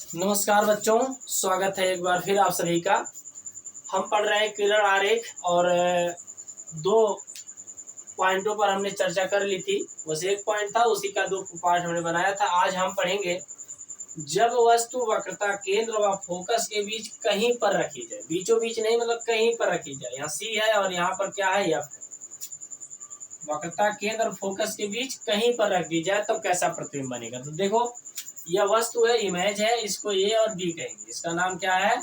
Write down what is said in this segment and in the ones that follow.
नमस्कार बच्चों, स्वागत है एक बार फिर आप सभी का। हम पढ़ रहे हैं किरण आरेख और दो पॉइंटों पर हमने चर्चा कर ली थी। बस एक पॉइंट था, उसी का दो पार्ट हमने बनाया था। आज हम पढ़ेंगे जब वस्तु वक्रता केंद्र व फोकस के बीच कहीं पर रखी जाए। बीचों बीच नहीं, मतलब कहीं पर रखी जाए। यहाँ सी है और यहाँ पर क्या है, एफ है। वक्रता केंद्र और फोकस के बीच कहीं पर रख दी जाए तो कैसा प्रतिबिंब बनेगा। तो देखो, यह वस्तु है, इमेज है, इसको ए और बी कहेंगे। इसका नाम क्या है,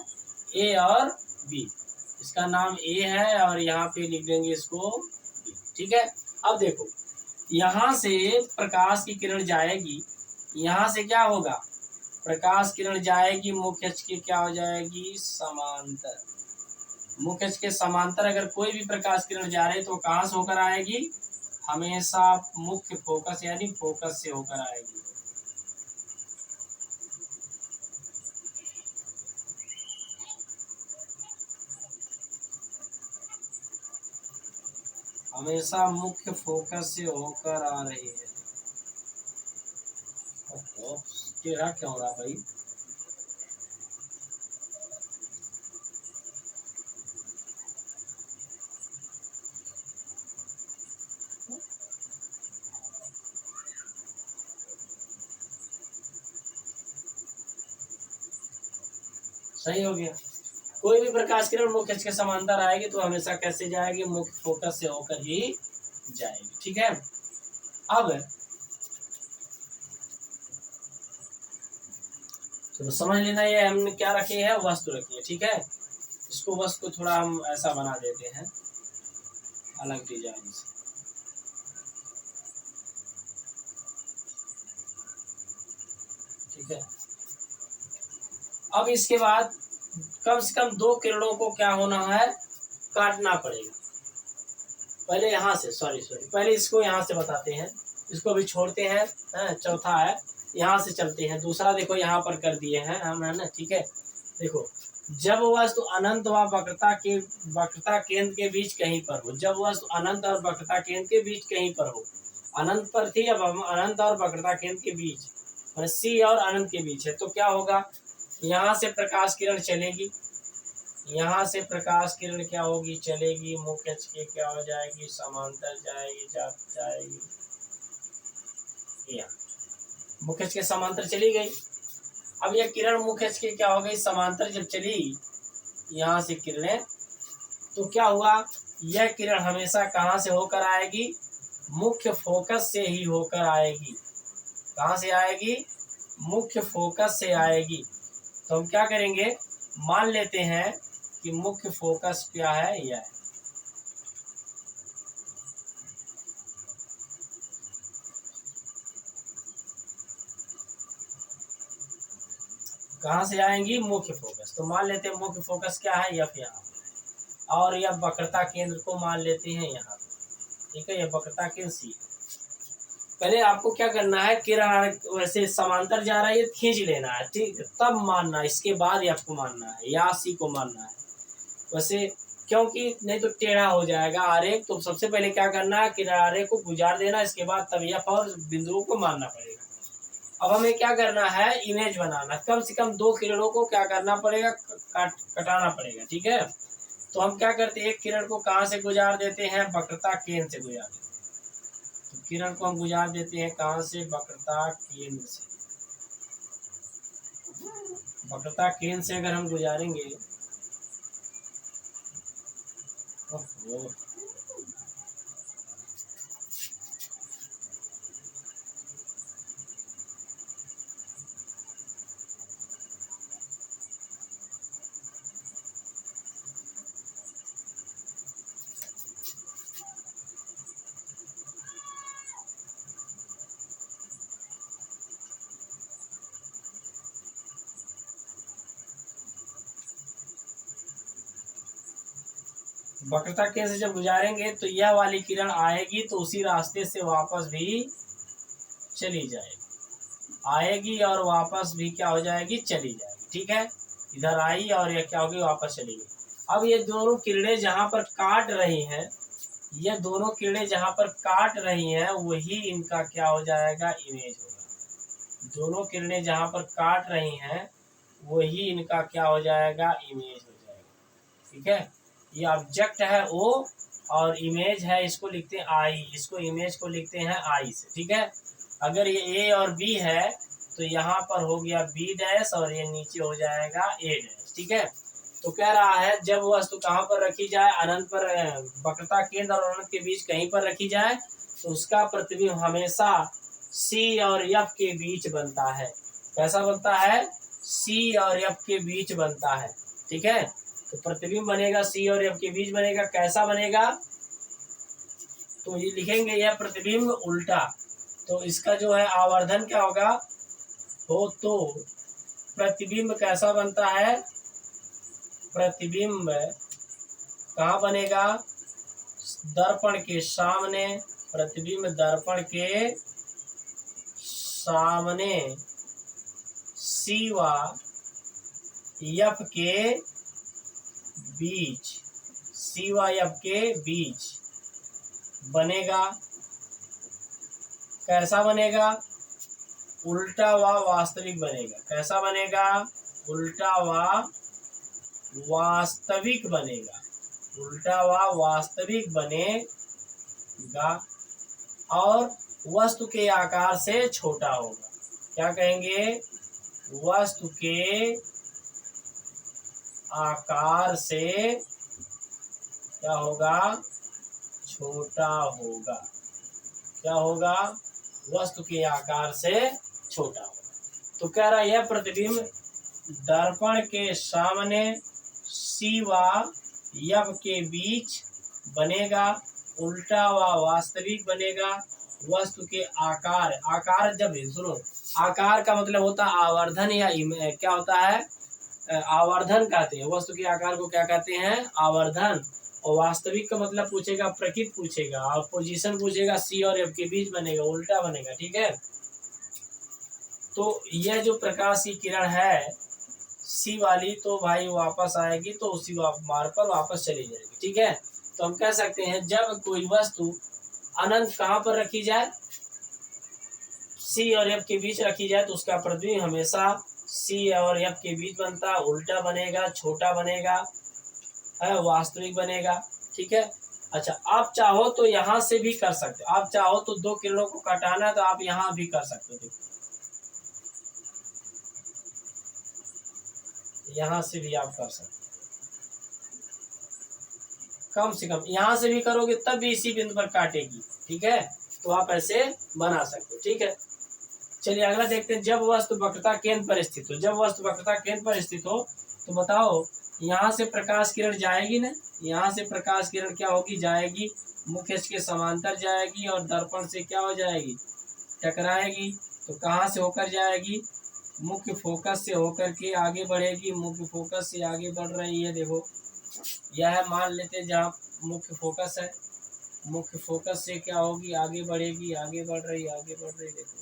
ए और बी। इसका नाम ए है और यहाँ पे लिख देंगे इसको बी। ठीक है। अब देखो, यहाँ से प्रकाश की किरण जाएगी, यहाँ से क्या होगा, प्रकाश किरण जाएगी, मुख्य अक्ष के क्या हो जाएगी, समांतर। मुख्य अक्ष के समांतर अगर कोई भी प्रकाश किरण जा रही है तो कहाँ से होकर आएगी, हमेशा मुख्य फोकस यानी फोकस से होकर आएगी। हमेशा मुख्य फोकस से होकर आ रही है। टेढ़ा क्या हो रहा भाई। सही हो गया। कोई भी प्रकाश किरण मुख्य अक्ष के समांतर आएगी तो हमेशा कैसे जाएगी, मुख्य फोकस से होकर ही जाएगी। ठीक है। अब तो समझ लेना, ये हमने क्या रखी है, वस्तु रखी है। ठीक है। इसको वस्तु को थोड़ा हम ऐसा बना देते हैं, अलग डिजाइन से। ठीक है। अब इसके बाद कम से कम दो किरणों को क्या होना है, काटना पड़ेगा। पहले यहाँ से पहले इसको यहाँ से बताते हैं, इसको भी छोड़ते हैं। चौथा है, यहाँ से चलते हैं। दूसरा देखो यहाँ पर कर दिए हैं हम, है ना। ठीक है। देखो, जब वस्तु अनंत व वक्रता केंद्र के बीच कहीं पर हो। जब वस्तु अनंत और वक्रता केंद्र के बीच कहीं पर हो। अनंत पर थी, अब अनंत और वक्रता केंद्र के बीच, सी और अनंत के बीच है, तो क्या होगा, यहाँ से प्रकाश किरण चलेगी, यहाँ से प्रकाश किरण क्या होगी, चलेगी, मुख्य अक्ष के क्या हो जाएगी, समांतर जाएगी, जाएगी। यहाँ मुख्य अक्ष के समांतर चली गई। अब यह किरण मुख्य अक्ष के क्या हो गई, समांतर जब चली यहाँ से किरणें, तो क्या हुआ, यह किरण हमेशा कहाँ से होकर आएगी, मुख्य फोकस से ही होकर आएगी। कहाँ से आएगी, मुख्य फोकस से आएगी। तो हम क्या करेंगे, मान लेते हैं कि मुख्य फोकस क्या है, यह है। कहाँ से आएंगी, मुख्य फोकस। तो मान लेते हैं मुख्य फोकस क्या है, एफ यहाँ, और यह वक्रता केंद्र को मान लेते हैं यहाँ। ठीक है, यह वक्रता केंद्र सी। पहले आपको क्या करना है, किरण वैसे समांतर जा रहा है, ये खींच लेना है। ठीक, तब मानना, इसके बाद एफ को मानना है या सी को मानना है। वैसे क्योंकि नहीं तो टेढ़ा हो जाएगा आरेख। तो सबसे पहले क्या करना है, किरण आरेख को गुजार देना, इसके बाद तब एफ और बिंदुओं को मानना पड़ेगा। अब हमें क्या करना है, इमेज बनाना। कम से कम दो किरणों को क्या करना पड़ेगा, कटाना पड़ेगा। ठीक है। तो हम क्या करते हैं, एक किरण को कहाँ से गुजार देते हैं, वक्रता केंद्र से गुजार देते हैं। तो किरण को हम गुजार देते हैं कहाँ से, वक्रता केंद्र से। वक्रता केंद्र से अगर हम गुजारेंगे, वक्रता केंद्र से जब गुजारेंगे तो यह वाली किरण आएगी तो उसी रास्ते से वापस भी चली जाएगी, आएगी और वापस भी क्या हो जाएगी, चली जाएगी। ठीक है। इधर आई और यह क्या होगी, वापस चली गई। अब ये दोनों किरणें जहां पर काट रही हैं, ये दोनों किरणें जहां पर काट रही हैं, वही इनका क्या हो जाएगा, इमेज होगा। दोनों किरणें जहां पर काट रही हैं वही इनका क्या हो जाएगा, इमेज हो जाएगा। ठीक है, ये ऑब्जेक्ट है ओ और इमेज है, इसको लिखते हैं आई, इसको इमेज को लिखते हैं आई से। ठीक है, अगर ये ए और बी है तो यहाँ पर हो गया बी डैश और ये नीचे हो जाएगा ए डैश। ठीक है, तो कह रहा है जब वस्तु कहाँ पर रखी जाए, अनंत पर, वक्रता केंद्र और अनंत के बीच कहीं पर रखी जाए तो उसका प्रतिबिंब हमेशा सी और एफ के बीच बनता है। कैसा बनता है, सी और एफ के बीच बनता है। ठीक है, तो प्रतिबिंब बनेगा सी और एफ के बीच बनेगा। कैसा बनेगा, तो ये लिखेंगे यह प्रतिबिंब उल्टा। तो इसका जो है आवर्धन क्या होगा, हो तो प्रतिबिंब कैसा बनता है, प्रतिबिंब कहाँ बनेगा, दर्पण के सामने, प्रतिबिंब दर्पण के सामने सी व एफ के बीच, सी व एफ के बीच बनेगा। कैसा बनेगा, उल्टा व वास्तविक बनेगा। कैसा बनेगा, उल्टा व वास्तविक बनेगा, उल्टा व वास्तविक बनेगा और वस्तु के आकार से छोटा होगा। क्या कहेंगे, वस्तु के आकार से क्या होगा, छोटा होगा। क्या होगा, वस्तु के आकार से छोटा होगा। तो कह रहा है यह प्रतिबिंब दर्पण के सामने सी व एफ के बीच बनेगा, उल्टा व वास्तविक बनेगा, वस्तु के आकार, आकार जब सुनो, आकार का मतलब होता है आवर्धन या क्या होता है, आवर्धन कहते हैं। वस्तु के आकार को क्या कहते हैं, आवर्धन। और वास्तविक का मतलब पूछेगा, प्रकृति पूछेगा, और पोजीशन पूछेगा, सी और एफ के बीच बनेगा, उल्टा बनेगा। ठीक है, तो यह जो प्रकाश की किरण है सी वाली, तो भाई वापस आएगी तो उसी मार्ग पर वापस चली जाएगी। ठीक है, तो हम कह सकते हैं जब कोई वस्तु अनंत कहाँ पर रखी जाए, सी और एफ के बीच रखी जाए तो उसका प्रतिबिंब हमेशा सी और एफ के बीच बनता है, उल्टा बनेगा, छोटा बनेगा, वास्तविक बनेगा। ठीक है, अच्छा आप चाहो तो यहाँ से भी कर सकते हो, आप चाहो तो दो किरणों को कटाना तो आप यहाँ भी कर सकते हो, यहाँ से भी आप कर सकते हो, कम से कम यहाँ से भी करोगे तब भी इसी बिंदु पर काटेगी। ठीक है, तो आप ऐसे बना सकते हो। ठीक है, चलिए अगला देखते हैं, जब वस्तु वक्रता केंद्र पर स्थित हो, जब वस्तु वक्रता केंद्र पर स्थित हो तो बताओ यहाँ से प्रकाश किरण जाएगी ना, यहाँ से प्रकाश किरण क्या होगी, जाएगी, मुख्य अक्ष के समांतर जाएगी और दर्पण से क्या हो जाएगी, टकराएगी। तो कहाँ से होकर जाएगी, मुख्य फोकस से होकर के आगे बढ़ेगी, मुख्य फोकस से आगे बढ़ रही है। देखो यह मान लेते हैं जहाँ मुख्य फोकस है, मुख्य फोकस से क्या होगी, आगे बढ़ेगी, आगे बढ़ रही, आगे बढ़ रही। देखो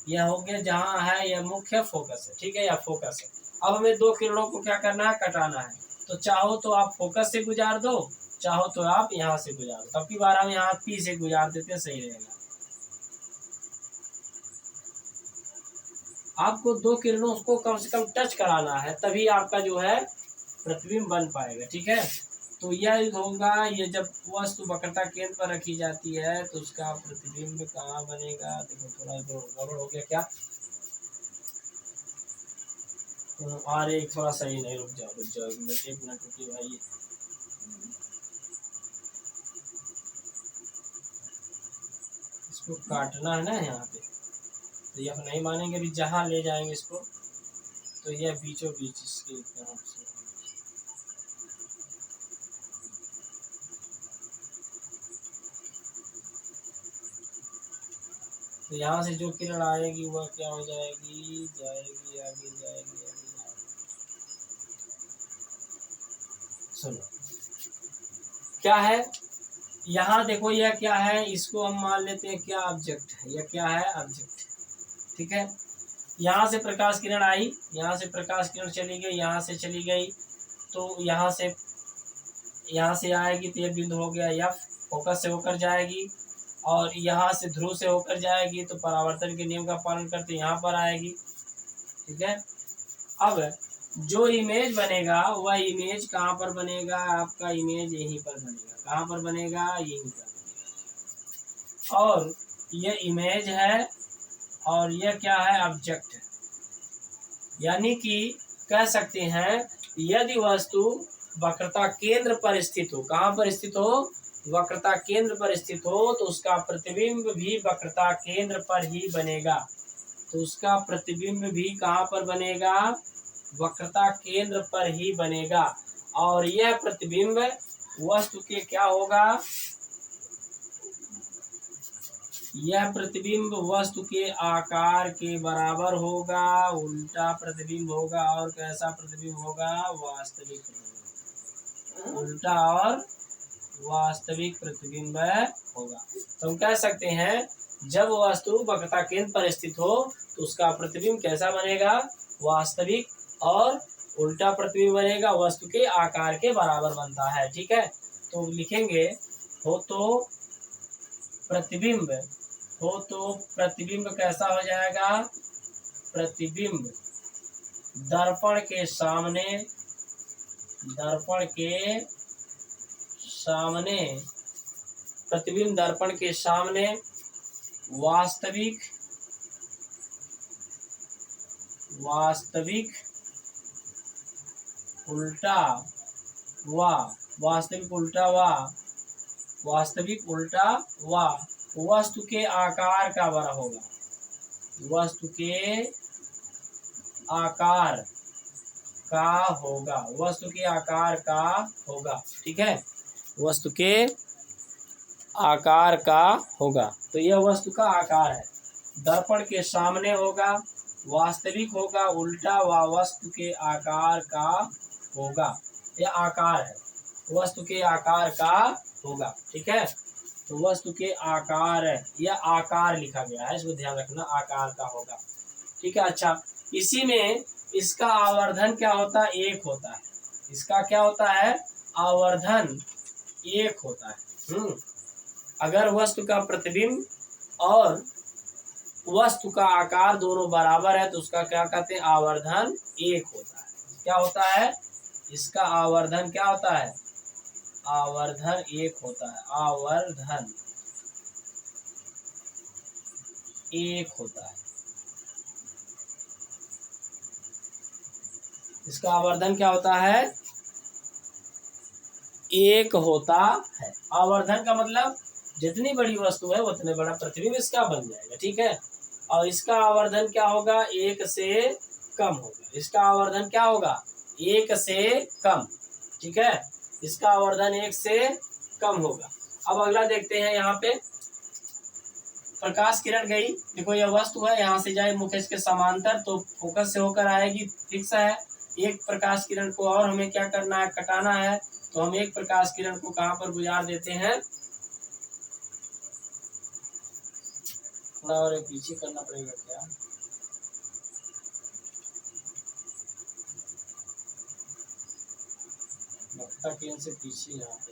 यह हो गया जहाँ है यह मुख्य फोकस है। ठीक है, यह फोकस है। अब हमें दो किरणों को क्या करना है, कटाना है। तो चाहो तो आप फोकस से गुजार दो, चाहो तो आप यहाँ से गुजार दो। अब की बार हम यहाँ पी से गुजार देते हैं, सही रहेगा। आपको दो किरणों को कम से कम टच कराना है, तभी आपका जो है प्रतिबिंब बन पाएगा। ठीक है, तो यह होगा, ये जब वस्तु वक्रता केंद्र पर रखी जाती है तो उसका प्रतिबिंब कहाँ बनेगा। देखो थोड़ा गड़बड़ हो गया क्या, अरे थोड़ा सही नहीं, रुक जाओ एक मिनट रुकिए भाई। इसको काटना है ना यहाँ पे, तो ये नहीं मानेंगे, भी जहाँ ले जाएंगे इसको तो यह बीचों बीच इसके तरफ से। तो यहाँ से जो किरण आएगी वह क्या हो जाएगी, जाएगी आगे, जाएगी आगे। सुनो क्या है, यहाँ देखो यह क्या है, इसको हम मान लेते हैं क्या, ऑब्जेक्ट है। यह क्या है, ऑब्जेक्ट। ठीक है, यहाँ से प्रकाश किरण आई, यहाँ से प्रकाश किरण चली गई, यहाँ से चली गई, तो यहाँ से आएगी तो यह बिंदु हो गया एफ, फोकस से होकर जाएगी, और यहाँ से ध्रुव से होकर जाएगी तो परावर्तन के नियम का पालन करते यहाँ पर आएगी। ठीक है, अब जो इमेज बनेगा वह इमेज कहाँ पर बनेगा, आपका इमेज यहीं पर बनेगा। कहाँ पर बनेगा, यहीं पर बनेगा। और यह इमेज है और यह क्या है, ऑब्जेक्ट है। यानी कि कह सकते हैं यदि वस्तु वक्रता केंद्र पर स्थित हो, कहाँ पर स्थित हो, वक्रता केंद्र पर स्थित हो, तो उसका प्रतिबिंब भी वक्रता केंद्र पर ही बनेगा। तो उसका प्रतिबिंब भी कहाँ पर बनेगा, वक्रता केंद्र पर ही बनेगा। और यह प्रतिबिंब वस्तु के क्या होगा, यह प्रतिबिंब वस्तु के आकार के बराबर होगा, उल्टा प्रतिबिंब होगा। और कैसा प्रतिबिंब होगा, वास्तविक प्रतिबिंब, उल्टा और वास्तविक प्रतिबिंब होगा। तो हम कह सकते हैं जब वस्तु वक्रता केंद्र पर स्थित हो तो उसका प्रतिबिंब कैसा बनेगा, वास्तविक और उल्टा प्रतिबिंब बनेगा, वस्तु के आकार के बराबर बनता है। ठीक है, तो लिखेंगे हो तो प्रतिबिंब कैसा हो जाएगा, प्रतिबिंब दर्पण के सामने प्रतिबिंब दर्पण के सामने वास्तविक उल्टा व वस्तु के आकार का बड़ा होगा, वस्तु के आकार का होगा। ठीक है, वस्तु के आकार का होगा। तो यह वस्तु का आकार है, दर्पण के सामने होगा, वास्तविक होगा, उल्टा व वस्तु के आकार का होगा। यह आकार है, वस्तु के आकार का होगा। ठीक है, तो वस्तु के आकार है, यह आकार लिखा गया है, इसको ध्यान रखना, आकार का होगा। ठीक है, अच्छा, इसी में इसका आवर्धन क्या होता है, एक होता है। इसका क्या होता है, आवर्धन एक होता है। अगर वस्तु का प्रतिबिंब और वस्तु का आकार दोनों बराबर है तो उसका क्या कहते हैं, आवर्धन एक होता है। क्या होता है, इसका आवर्धन क्या होता है, आवर्धन एक होता है, आवर्धन एक होता है। इसका आवर्धन क्या होता है, एक होता है। आवर्धन का मतलब जितनी बड़ी वस्तु है उतने बड़ा प्रतिबिंब इसका बन जाएगा। ठीक है, और इसका आवर्धन क्या होगा, एक से कम होगा। इसका आवर्धन क्या होगा, एक से कम। ठीक है, इसका आवर्धन एक से कम होगा। अब अगला देखते हैं, यहाँ पे प्रकाश किरण गई, देखो यह वस्तु है, यहाँ से जाए मुख्य के समांतर तो फोकस से होकर आएगी, फिक्स है। एक प्रकाश किरण को और हमें क्या करना है, कटाना है। तो हम एक प्रकाश किरण को कहाँ पर गुजार देते हैं, थोड़ा और पीछे करना पड़ेगा क्या, वक्रता केंद्र से पीछे यहाँ पे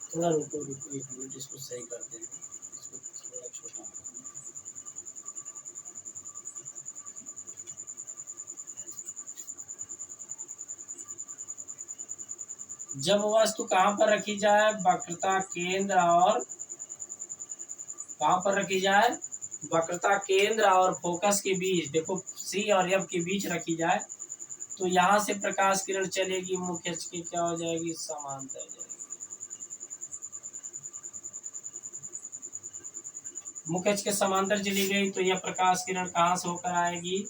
थोड़ा रुको एक मिनट, इसको सही करते हैं, इसको थोड़ा छोटा। जब वस्तु कहाँ पर रखी जाए, वक्रता केंद्र और कहाँ पर रखी जाए, वक्रता केंद्र और फोकस के बीच, देखो सी और एफ के बीच रखी जाए तो यहाँ से प्रकाश किरण चलेगी, मुख्य अक्ष की क्या हो जाएगी, समांतर जाएगी। मुख्य अक्ष के समांतर चली गई तो यह प्रकाश किरण कहाँ से होकर आएगी,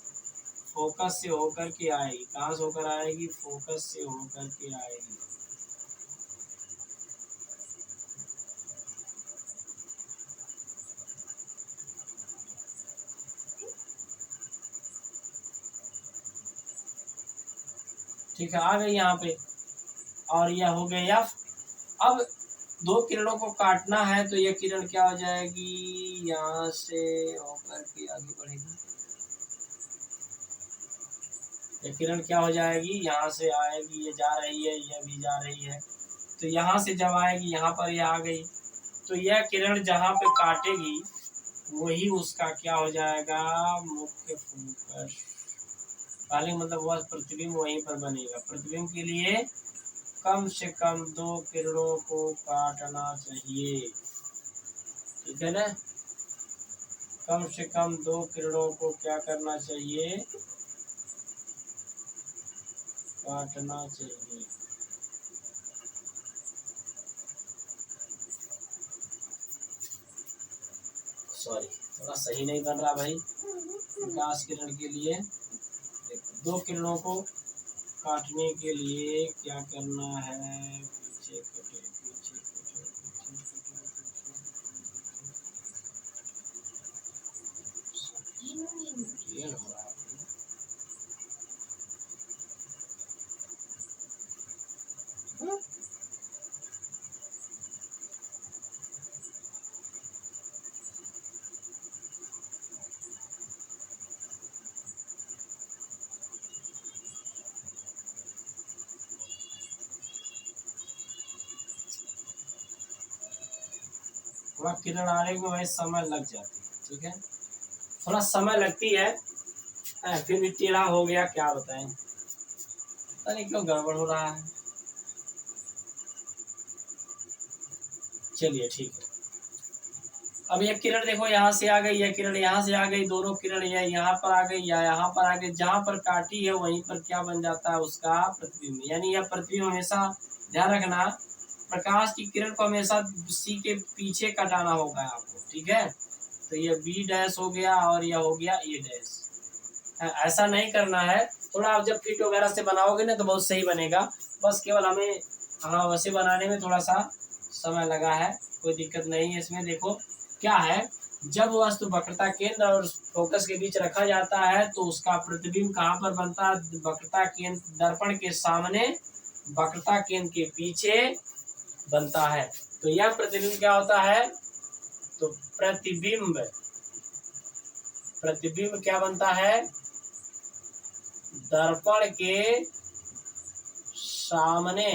फोकस से होकर के आएगी। कहाँ से होकर आएगी, फोकस से होकर के आएगी। ठीक है, आ गई यहाँ पे, और यह हो गया एफ। अब दो किरणों को काटना है तो यह किरण क्या हो जाएगी, यहाँ से होकर के आगे बढ़ेगी। यह किरण क्या हो जाएगी, यहाँ से आएगी, ये जा रही है, यह भी जा रही है। तो यहाँ से जब आएगी यहाँ पर यह आ गई, तो यह किरण जहाँ पे काटेगी वही उसका क्या हो जाएगा, मुख्य फोकस। पहले मतलब वह प्रतिबिंब वहीं पर बनेगा। प्रतिबिंब के लिए कम से कम 2 किरणों को काटना चाहिए, ठीक है ना। कम से कम 2 किरणों को क्या करना चाहिए, काटना चाहिए। सॉरी, थोड़ा सही नहीं बन रहा भाई। प्रकाश किरण के लिए 2 किरणों को काटने के लिए क्या करना है, पीछे कटे, पीछे कटे, पीछे कटे, ये हो रहा है। थोड़ा किरण आने में वही समय लग जाती है, ठीक है, थोड़ा समय लगती है। फिर भी टेढ़ा हो गया, क्या बताएं, पता नहीं क्यों गड़बड़ हो रहा है। चलिए ठीक है। अब ये किरण देखो यहाँ से आ गई, यह किरण यहाँ से आ गई, दोनों किरण या यहाँ पर आ गई या यहाँ पर आ गई। जहाँ पर काटी है वहीं पर क्या बन जाता है, उसका प्रतिबिंब। यानी यह प्रतिबिंब हमेशा ध्यान रखना, प्रकाश की किरण को हमेशा सी के पीछे कटाना होगा आपको, ठीक है। तो ये बी डैश हो गया और यह हो गया ए डैश। ऐसा नहीं करना है, थोड़ा आप जब फिट वगैरह से बनाओगे ना तो बहुत सही बनेगा। बस केवल हमें हाँ वैसे बनाने में थोड़ा सा समय लगा है, कोई दिक्कत नहीं है इसमें। देखो क्या है, जब वस्तु वक्रता केंद्र और फोकस के बीच रखा जाता है तो उसका प्रतिबिंब कहाँ पर बनता है, वक्रता केंद्र दर्पण के सामने, वक्रता केंद्र के पीछे बनता है। तो यह प्रतिबिंब क्या होता है, तो प्रतिबिंब क्या बनता है, दर्पण के सामने,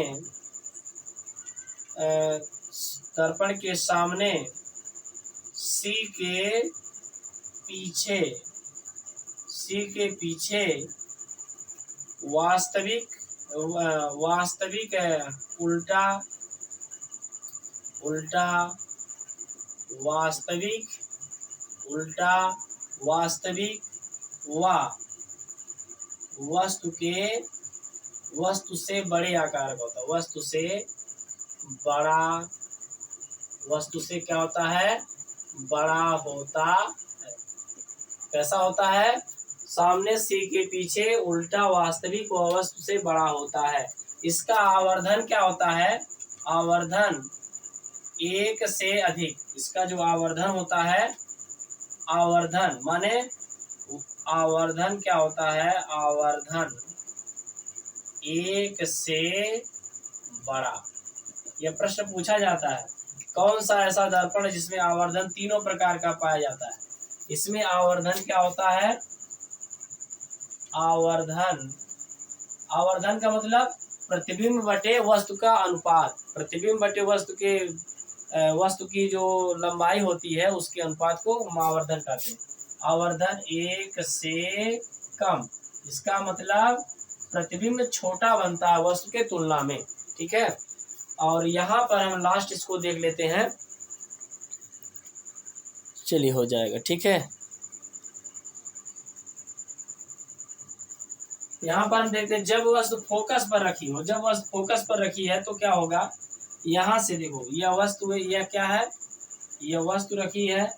दर्पण के सामने सी के पीछे वास्तविक उल्टा वास्तविक व वस्तु से बड़े आकार का होता है। वस्तु से क्या होता है, बड़ा होता है। कैसा होता है, सामने सी के पीछे उल्टा वास्तविक व वस्तु से बड़ा होता है। इसका आवर्धन क्या होता है, आवर्धन 1 से अधिक। इसका जो आवर्धन होता है, आवर्धन माने आवर्धन क्या होता है, आवर्धन 1 से बड़ा। यह प्रश्न पूछा जाता है, कौन सा ऐसा दर्पण है जिसमें आवर्धन तीनों प्रकार का पाया जाता है। इसमें आवर्धन क्या होता है, आवर्धन का मतलब प्रतिबिंब बटे वस्तु का अनुपात। प्रतिबिंब बटे वस्तु की जो लंबाई होती है उसके अनुपात को हम आवर्धन कहते हैं। आवर्धन 1 से कम, इसका मतलब प्रतिबिंब छोटा बनता है वस्तु के तुलना में, ठीक है। और यहाँ पर हम लास्ट इसको देख लेते हैं, चलिए हो जाएगा, ठीक है। यहाँ पर हम देखते हैं, जब वस्तु फोकस पर रखी है तो क्या होगा, यहाँ से देखो यह वस्तु है, यह क्या है, यह वस्तु रखी है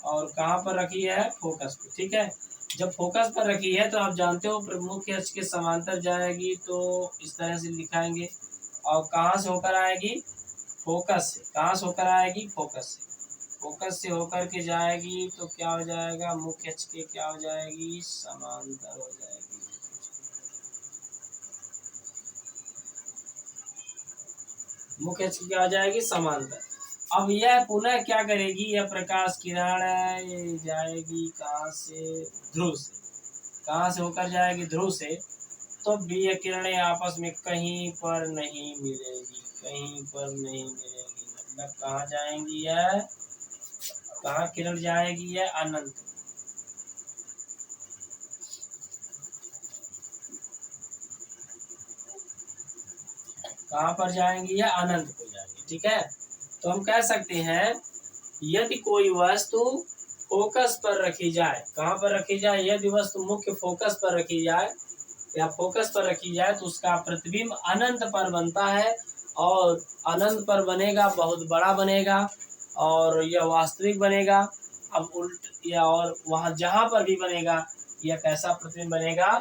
और कहाँ पर रखी है, फोकस पे, ठीक है। जब फोकस पर रखी है तो आप जानते हो प्रमुख अक्ष के समांतर जाएगी, तो इस तरह से लिखाएंगे। और कहाँ से होकर आएगी, फोकस से। कहाँ से होकर आएगी, फोकस से होकर के जाएगी तो क्या हो जाएगा, मुख्य अक्ष के क्या हो जाएगी, समांतर हो जाएगी। मुख्य अक्ष की क्या हो जाएगी, समांतर। अब यह पुनः क्या करेगी, यह प्रकाश किरण जाएगी कहाँ से, ध्रुव से। कहाँ से होकर जाएगी, ध्रुव से। तो भी ये किरणें आपस में कहीं पर नहीं मिलेगी, मतलब कहाँ जाएंगी, यह कहाँ किरण जाएगी? यह अनंत। कहाँ पर जाएंगी? यह अनंत को जाएंगी। ठीक है, तो हम कह सकते हैं यदि कोई वस्तु फोकस पर रखी जाए, कहाँ पर रखी जाए? यदि वस्तु मुख्य फोकस पर रखी जाए या फोकस पर रखी जाए तो उसका प्रतिबिंब अनंत पर बनता है, और अनंत पर बनेगा, बहुत बड़ा बनेगा और यह वास्तविक बनेगा। अब उल्ट या और वहाँ जहाँ पर भी बनेगा यह कैसा प्रतिबिंब बनेगा?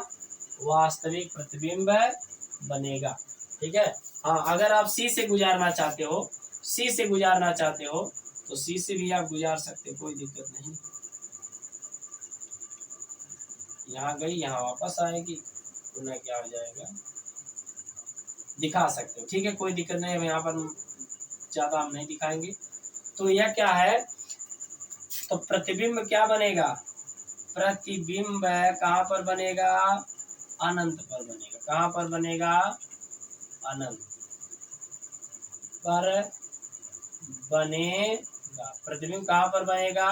वास्तविक प्रतिबिंब बनेगा। ठीक है, हाँ, अगर आप सी से गुजारना चाहते हो, सी से गुजारना चाहते हो तो सी से भी आप गुजार सकते, कोई दिक्कत नहीं। यहाँ गई, यहाँ वापस आएगी, पुनः क्या हो जाएगा? दिखा सकते हो। ठीक है, कोई दिक्कत नहीं है, यहाँ पर ज्यादा हम नहीं दिखाएंगे। तो यह क्या है? तो प्रतिबिंब क्या बनेगा? प्रतिबिंब कहाँ पर बनेगा? अनंत पर बनेगा। कहाँ पर बनेगा? अनंत पर बनेगा। प्रतिबिंब कहाँ पर बनेगा?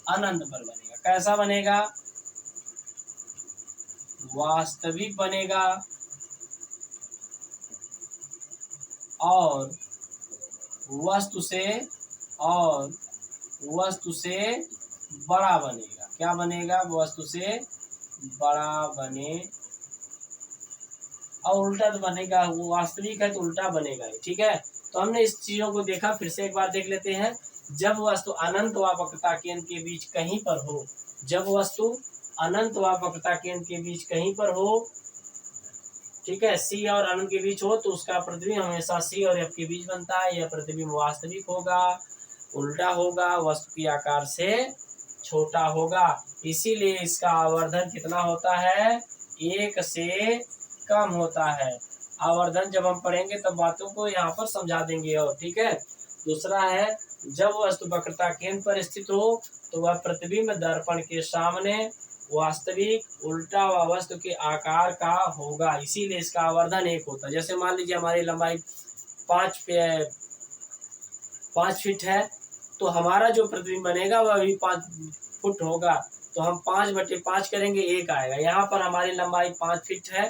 अनंत पर बनेगा। कैसा बनेगा? वास्तविक बनेगा और वस्तु से बड़ा बनेगा। क्या बनेगा? वस्तु से बड़ा बने, और उल्टा तो बनेगा, वो वास्तविक है तो उल्टा बनेगा ही। ठीक है, तो हमने इस चीजों को देखा, फिर से एक बार देख लेते हैं। जब वस्तु अनंत व वक्रता केंद्र के बीच कहीं पर हो, जब वस्तु अनंत व वक्रता केंद्र के बीच कहीं पर हो, ठीक है, सी और अनंत के बीच हो, तो उसका प्रतिबिंब हमेशा सी और एफ के बीच बनता है। यह प्रतिबिंब वास्तविक होगा, उल्टा होगा, वस्तु के आकार से छोटा होगा। इसीलिए इसका आवर्धन कितना होता है? 1 से कम होता है। आवर्धन जब हम पढ़ेंगे तब बातों को यहाँ पर समझा देंगे। और ठीक है, दूसरा है जब वस्तु वक्रता केंद्र पर स्थित हो तो वह प्रतिबिंब दर्पण के सामने वास्तविक, उल्टा व वस्तु के आकार का होगा। इसीलिए इसका आवर्धन 1 होता है। जैसे मान लीजिए हमारी लंबाई 5 फीट है, तो हमारा जो प्रतिबिंब बनेगा वह भी 5 फुट होगा, तो हम 5/5 करेंगे, 1 आएगा। यहाँ पर हमारी लंबाई 5 फीट है,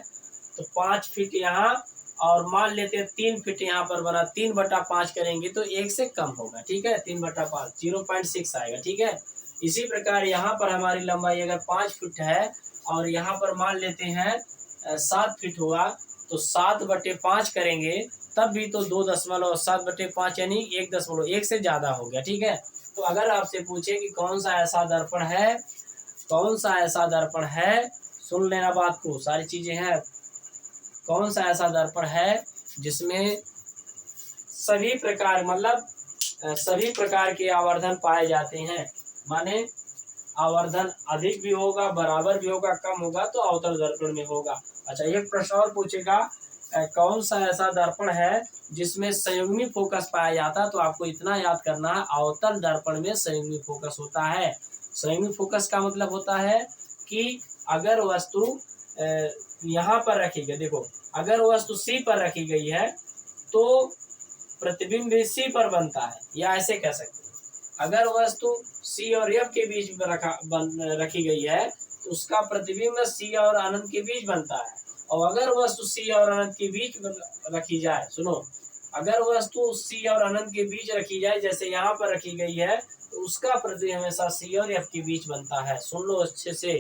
तो 5 फीट यहाँ, और मान लेते हैं 3 फीट यहाँ पर बना, 3/5 करेंगे तो 1 से कम होगा। ठीक है, 3/5 0.6 आएगा। ठीक है, इसी प्रकार यहाँ पर हमारी लंबाई अगर 5 फीट है और यहाँ पर मान लेते हैं 7 फीट हुआ, तो 7/5 करेंगे तब भी तो 2.7/5 यानी 1 से ज्यादा हो गया। ठीक है, तो अगर आपसे पूछे कि कौन सा ऐसा दर्पण है, कौन सा ऐसा दर्पण है, सुन लेना बात को, सारी चीजें हैं। कौन सा ऐसा दर्पण है जिसमें सभी प्रकार, मतलब सभी प्रकार के आवर्धन पाए जाते हैं, माने आवर्धन अधिक भी होगा, बराबर भी होगा, कम होगा, तो अवतल दर्पण में होगा। अच्छा, एक प्रश्न और पूछेगा, कौन सा ऐसा दर्पण है जिसमें संयुग्मी फोकस पाया जाता है? तो आपको इतना याद करना है, अवतल दर्पण में संयुग्मी फोकस होता है। संयुग्मी फोकस का मतलब होता है कि अगर वस्तु यहाँ पर रखी गई, देखो अगर वस्तु सी पर रखी गई है तो प्रतिबिंब भी सी पर बनता है, या ऐसे कह सकते हैं अगर वस्तु सी और एफ के बीच में रखी गई है तो उसका प्रतिबिंब सी और अनंत के बीच बनता है। और अगर वस्तु सी और अनंत के बीच रखी जाए, सुनो, अगर वस्तु सी और अनंत के बीच रखी जाए, जैसे यहाँ पर रखी गई है, तो उसका प्रतिबिंब हमेशा सी और एफ के बीच बनता है। सुन लो अच्छे से,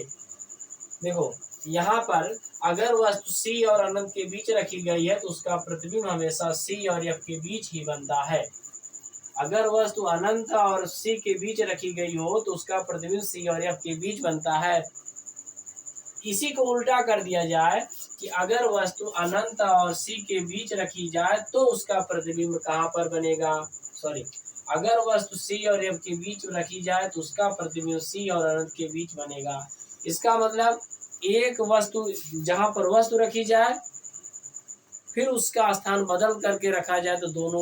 देखो यहाँ पर अगर वस्तु सी और अनंत के बीच रखी गई है तो उसका प्रतिबिंब हमेशा सी और एफ के बीच ही बनता है। अगर वस्तु अनंत और सी के बीच रखी गई हो तो उसका प्रतिबिंब सी और एफ के बीच बनता है। इसी को उल्टा कर दिया जाए कि अगर वस्तु अनंत और सी के बीच रखी जाए तो उसका प्रतिबिंब कहाँ पर बनेगा? अगर वस्तु सी और एफ के बीच रखी जाए तो उसका प्रतिबिंब सी और अनंत के बीच बनेगा। इसका मतलब एक वस्तु जहाँ पर वस्तु रखी जाए फिर उसका स्थान बदल करके रखा जाए तो दोनों